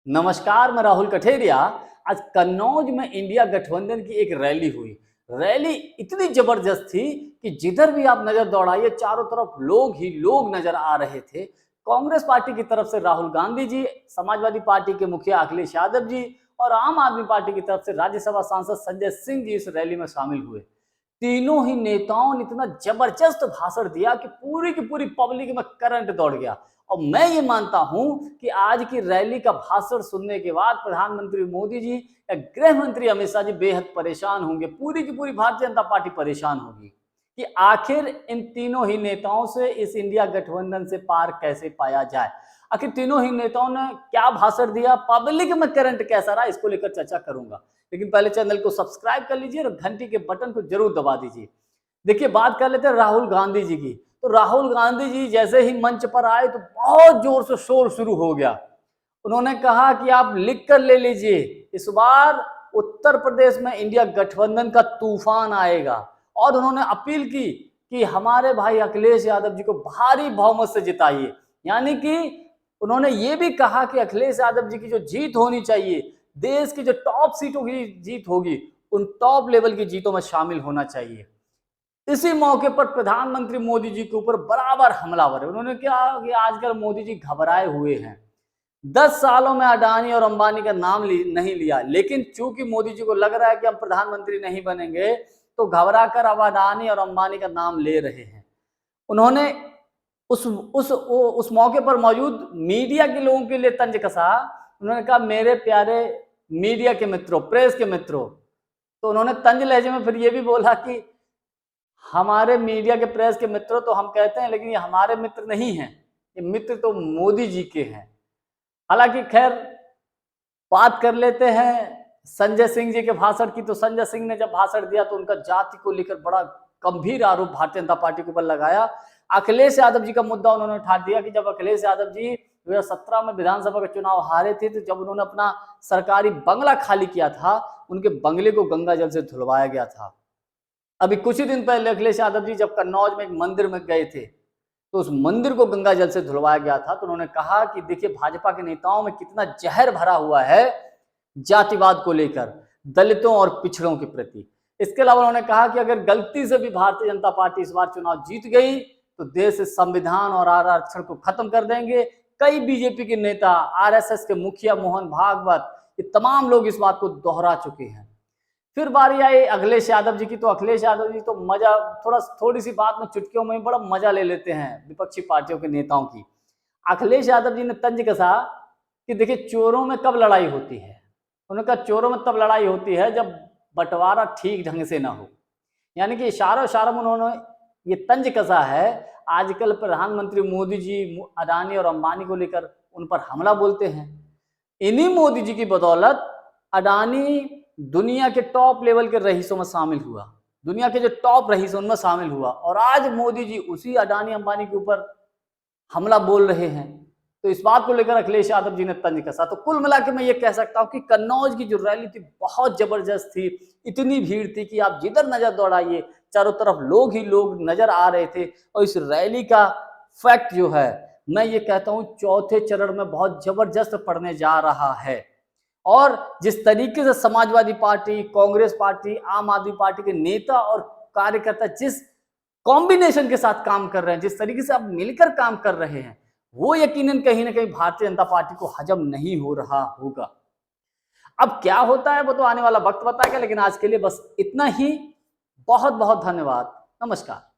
नमस्कार, मैं राहुल कठेरिया। आज कन्नौज में इंडिया गठबंधन की एक रैली हुई। रैली इतनी जबरदस्त थी कि जिधर भी आप नजर दौड़ाइए चारों तरफ लोग ही लोग नजर आ रहे थे। कांग्रेस पार्टी की तरफ से राहुल गांधी जी, समाजवादी पार्टी के मुखिया अखिलेश यादव जी और आम आदमी पार्टी की तरफ से राज्यसभा सांसद संजय सिंह जी इस रैली में शामिल हुए। तीनों ही नेताओं ने इतना जबरदस्त भाषण दिया कि पूरी की पूरी पब्लिक में करंट दौड़ गया। और मैं ये मानता हूं कि आज की रैली का भाषण सुनने के बाद प्रधानमंत्री मोदी जी या गृह मंत्री अमित शाह जी बेहद परेशान होंगे। पूरी की पूरी भारतीय जनता पार्टी परेशान होगी कि आखिर इन तीनों ही नेताओं से इस इंडिया गठबंधन से पार कैसे पाया जाए। आखिर तीनों ही नेताओं ने क्या भाषण दिया, पब्लिक में करंट कैसा रहा, इसको लेकर चर्चा करूंगा। लेकिन पहले चैनल को सब्सक्राइब कर लीजिए और घंटी के बटन को जरूर दबा दीजिए। देखिए, बात कर लेते हैं राहुल गांधी जी की। तो राहुल गांधी जी जैसे ही मंच पर आए तो बहुत जोर से शोर शुरू हो गया। उन्होंने कहा कि आप लिख कर ले लीजिए, इस बार उत्तर प्रदेश में इंडिया गठबंधन का तूफान आएगा। और उन्होंने अपील की कि हमारे भाई अखिलेश यादव जी को भारी बहुमत से जिताइए। यानी कि उन्होंने ये भी कहा कि अखिलेश यादव जी की जो जीत होनी चाहिए, देश की जो टॉप सीटों की जीत होगी, उन टॉप लेवल की जीतों में शामिल होना चाहिए। इसी मौके पर प्रधानमंत्री मोदी जी के ऊपर बराबर हमलावर है। उन्होंने कहा कि आजकल मोदी जी घबराए हुए हैं। 10 सालों में अडानी और अंबानी का नाम नहीं लिया, लेकिन चूंकि मोदी जी को लग रहा है कि हम प्रधानमंत्री नहीं बनेंगे, तो घबरा कर अब अडानी और अंबानी का नाम ले रहे हैं। उन्होंने उस मौके पर मौजूद मीडिया के लोगों के लिए तंज कसा। उन्होंने कहा, मेरे प्यारे मीडिया के मित्रों, प्रेस के मित्रों। तो उन्होंने तंज लहजे में फिर ये भी बोला कि हमारे मीडिया के प्रेस के मित्रों तो हम कहते हैं, लेकिन ये हमारे मित्र नहीं हैं, ये मित्र तो मोदी जी के हैं। हालांकि खैर, बात कर लेते हैं संजय सिंह जी के भाषण की। तो संजय सिंह ने जब भाषण दिया तो उनका जाति को लेकर बड़ा गंभीर आरोप भारतीय जनता पार्टी के ऊपर लगाया। अखिलेश यादव जी का मुद्दा उन्होंने उठा दिया कि जब अखिलेश यादव जी 2017 में विधानसभा का चुनाव हारे थे, तो जब उन्होंने अपना सरकारी बंगला खाली किया था, उनके बंगले को गंगा जल से धुलवाया गया था। अभी कुछ ही दिन पहले अखिलेश यादव जी जब कन्नौज में एक मंदिर में गए थे, तो उस मंदिर को गंगा जल से धुलवाया गया था। तो उन्होंने कहा कि देखिए, भाजपा के नेताओं में कितना जहर भरा हुआ है जातिवाद को लेकर, दलितों और पिछड़ों के प्रति। इसके अलावा उन्होंने कहा कि अगर गलती से भी भारतीय जनता पार्टी इस बार चुनाव जीत गई तो देश से संविधान और आरक्षण को खत्म कर देंगे। कई बीजेपी के नेता, आरएसएस के मुखिया मोहन भागवत, ये तमाम लोग इस बात को दोहरा चुके हैं। फिर बारी आई अखिलेश यादव जी की। तो अखिलेश यादव जी तो मजा, थोड़ी सी बात में चुटकियों में बड़ा मजा ले लेते हैं विपक्षी पार्टियों के नेताओं की। अखिलेश यादव जी ने तंज कसा कि देखिए, चोरों में कब लड़ाई होती है। उन्होंने कहा, चोरों में तब लड़ाई होती है जब बंटवारा ठीक ढंग से ना हो। यानी कि इशारों में उन्होंने ये तंज कसा है। आजकल प्रधानमंत्री मोदी जी अडानी और अंबानी को लेकर उन पर हमला बोलते हैं। इन्हीं मोदी जी की बदौलत अडानी दुनिया के टॉप लेवल के रईसों में शामिल हुआ, दुनिया के जो टॉप रईस उनमें शामिल हुआ। और आज मोदी जी उसी अडानी अंबानी के ऊपर हमला बोल रहे हैं। तो इस बात को लेकर अखिलेश यादव जी ने तंज कसा। तो कुल मिलाकर मैं ये कह सकता हूं कि कन्नौज की जो रैली थी बहुत जबरदस्त थी। इतनी भीड़ थी कि आप जिधर नजर दौड़ाइए चारों तरफ लोग ही लोग नजर आ रहे थे। और इस रैली का फैक्ट जो है, मैं ये कहता हूं चौथे चरण में बहुत जबरदस्त पड़ने जा रहा है। और जिस तरीके से समाजवादी पार्टी, कांग्रेस पार्टी, आम आदमी पार्टी के नेता और कार्यकर्ता जिस कॉम्बिनेशन के साथ काम कर रहे हैं, जिस तरीके से अब मिलकर काम कर रहे हैं, वो यकीनन कहीं ना कहीं भारतीय जनता पार्टी को हजम नहीं हो रहा होगा। अब क्या होता है वो तो आने वाला वक्त बताएगा, लेकिन आज के लिए बस इतना ही। बहुत बहुत धन्यवाद। नमस्कार।